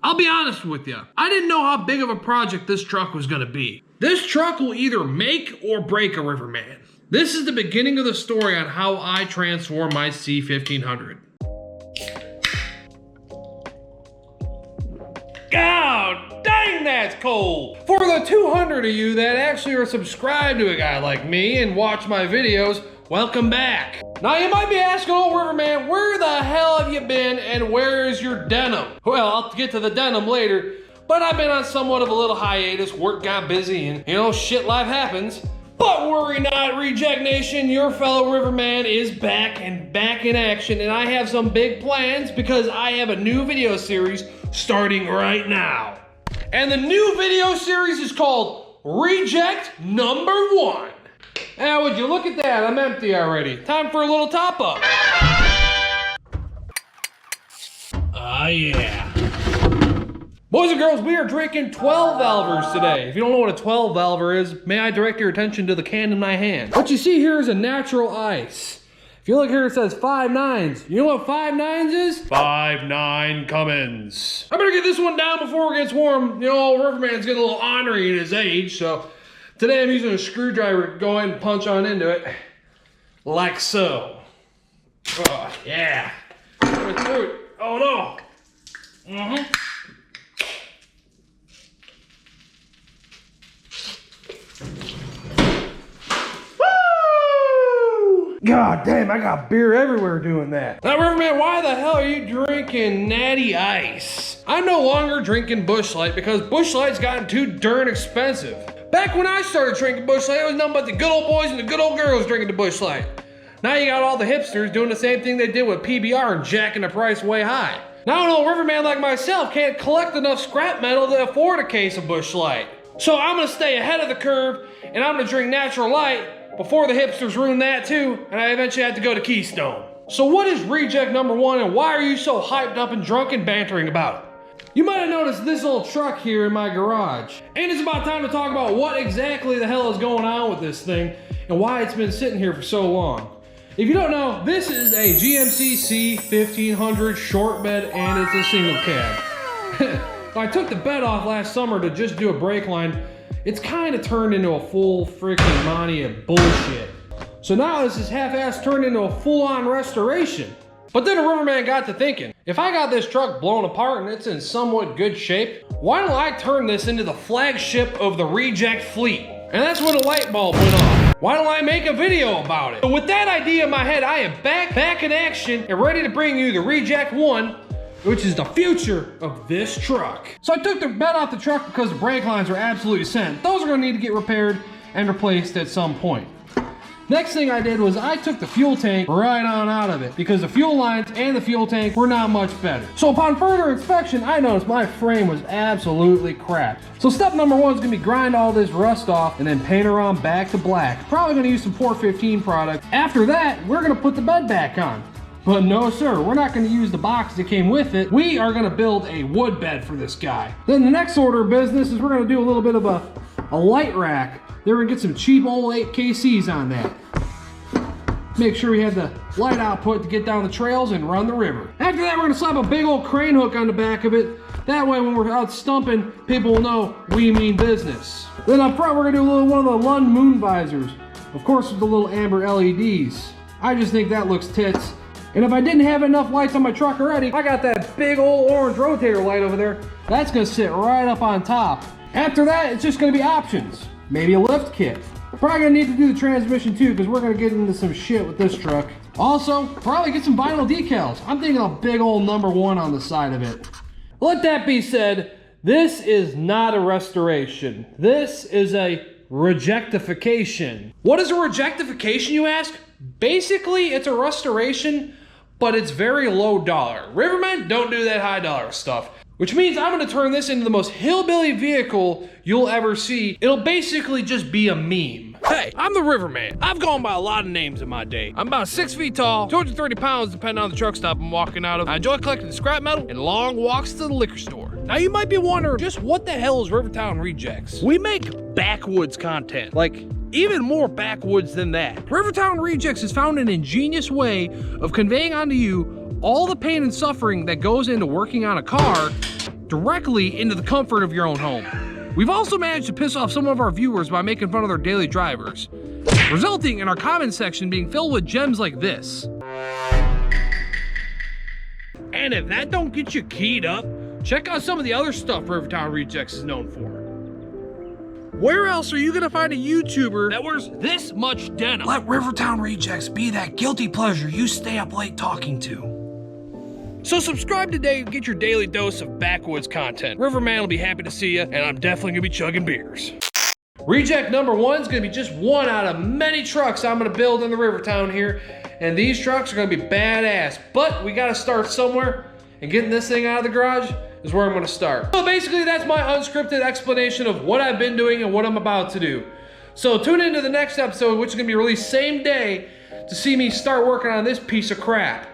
I'll be honest with you, I didn't know how big of a project this truck was gonna be. This truck will either make or break a Riverman. This is the beginning of the story on how I transformed my C1500. God dang, that's cold! For the 200 of you that actually are subscribed to a guy like me and watch my videos, welcome back. Now you might be asking, oh Riverman, where the hell have you been and where is your denim? Well, I'll get to the denim later, but I've been on somewhat of a little hiatus. Work got busy and, you know, shit, life happens. But worry not, Reject Nation, your fellow Riverman is back and back in action, and I have some big plans because I have a new video series starting right now. And the new video series is called Reject Number 1. Now, would you look at that? I'm empty already. Time for a little top up. Ah, yeah. Boys and girls, we are drinking 12 valvers today. If you don't know what a 12 valver is, may I direct your attention to the can in my hand. What you see here is a natural ice. If you look here, it says 5 9s. You know what 5 9s is? 5-9 Cummins. I better get this one down before it gets warm. You know, old Riverman's getting a little ornery in his age, so today I'm using a screwdriver to go ahead and punch on into it. Like so. Oh, yeah. Oh no. Mm-hmm. God damn, I got beer everywhere doing that. Now, Riverman, why the hell are you drinking Natty Ice? I'm no longer drinking Busch Light because Busch Light's gotten too darn expensive. Back when I started drinking Busch Light, it was nothing but the good old boys and the good old girls drinking the Busch Light. Now you got all the hipsters doing the same thing they did with PBR and jacking the price way high. Now an old Riverman like myself can't collect enough scrap metal to afford a case of Busch Light. So I'm gonna stay ahead of the curve and I'm gonna drink Natural Light before the hipsters ruin that too, and I eventually had to go to Keystone. So what is Reject Number 1 and why are you so hyped up and drunk and bantering about it? You might have noticed this old truck here in my garage. And it's about time to talk about what exactly the hell is going on with this thing and why it's been sitting here for so long. If you don't know, this is a GMC C1500 short bed and it's a single cab. I took the bed off last summer to just do a brake line. It's kind of turned into a full freaking Monty of bullshit. So now this is half-assed turned into a full-on restoration. But then a Riverman got to thinking, if I got this truck blown apart and it's in somewhat good shape, why don't I turn this into the flagship of the Reject fleet? And that's when a light bulb went off. Why don't I make a video about it? So with that idea in my head, I am back in action and ready to bring you the Reject 1, which is the future of this truck. So I took the bed off the truck because the brake lines are absolutely sent. Those are gonna need to get repaired and replaced at some point. Next thing I did was I took the fuel tank right on out of it because the fuel lines and the fuel tank were not much better. So upon further inspection, I noticed my frame was absolutely crap. So step number 1 is gonna be grind all this rust off and then paint her on back to black. Probably gonna use some Port 15 product. After that, we're gonna put the bed back on. But no sir, we're not gonna use the box that came with it. We are gonna build a wood bed for this guy. Then the next order of business is we're gonna do a little bit of a light rack. Then we're gonna get some cheap old 8KCs on that. Make sure we have the light output to get down the trails and run the river. After that, we're gonna slap a big old crane hook on the back of it. That way when we're out stumping, people will know we mean business. Then up front, we're gonna do one of the Lund moon visors. Of course, with the little amber LEDs. I just think that looks tits. And if I didn't have enough lights on my truck already, I got that big old orange rotator light over there. That's gonna sit right up on top. After that, it's just gonna be options. Maybe a lift kit. Probably gonna need to do the transmission too, because we're gonna get into some shit with this truck. Also, probably get some vinyl decals. I'm thinking a big old number 1 on the side of it. Let that be said, this is not a restoration. This is a rejectification. What is a rejectification, you ask? Basically, it's a restoration, but it's very low dollar. Rivermen don't do that high dollar stuff, which means I'm gonna turn this into the most hillbilly vehicle you'll ever see. It'll basically just be a meme. Hey, I'm the Riverman. I've gone by a lot of names in my day. I'm about 6 feet tall, 230 pounds depending on the truck stop I'm walking out of. I enjoy collecting scrap metal and long walks to the liquor store. Now you might be wondering, just what the hell is Rivertown Rejects? We make backwoods content, like even more backwoods than that. Rivertown Rejects has found an ingenious way of conveying onto you all the pain and suffering that goes into working on a car directly into the comfort of your own home. We've also managed to piss off some of our viewers by making fun of their daily drivers, resulting in our comment section being filled with gems like this. And if that don't get you keyed up, check out some of the other stuff Rivertown Rejects is known for. Where else are you gonna find a YouTuber that wears this much denim? Let Rivertown Rejects be that guilty pleasure you stay up late talking to. So subscribe today and get your daily dose of backwoods content. Riverman will be happy to see you, and I'm definitely gonna be chugging beers. Reject number 1 is gonna be just one out of many trucks I'm gonna build in the Rivertown here. And these trucks are gonna be badass, but we gotta start somewhere, and getting this thing out of the garage is where I'm gonna start. So basically that's my unscripted explanation of what I've been doing and what I'm about to do. So tune into the next episode, which is gonna be released same day, to see me start working on this piece of crap.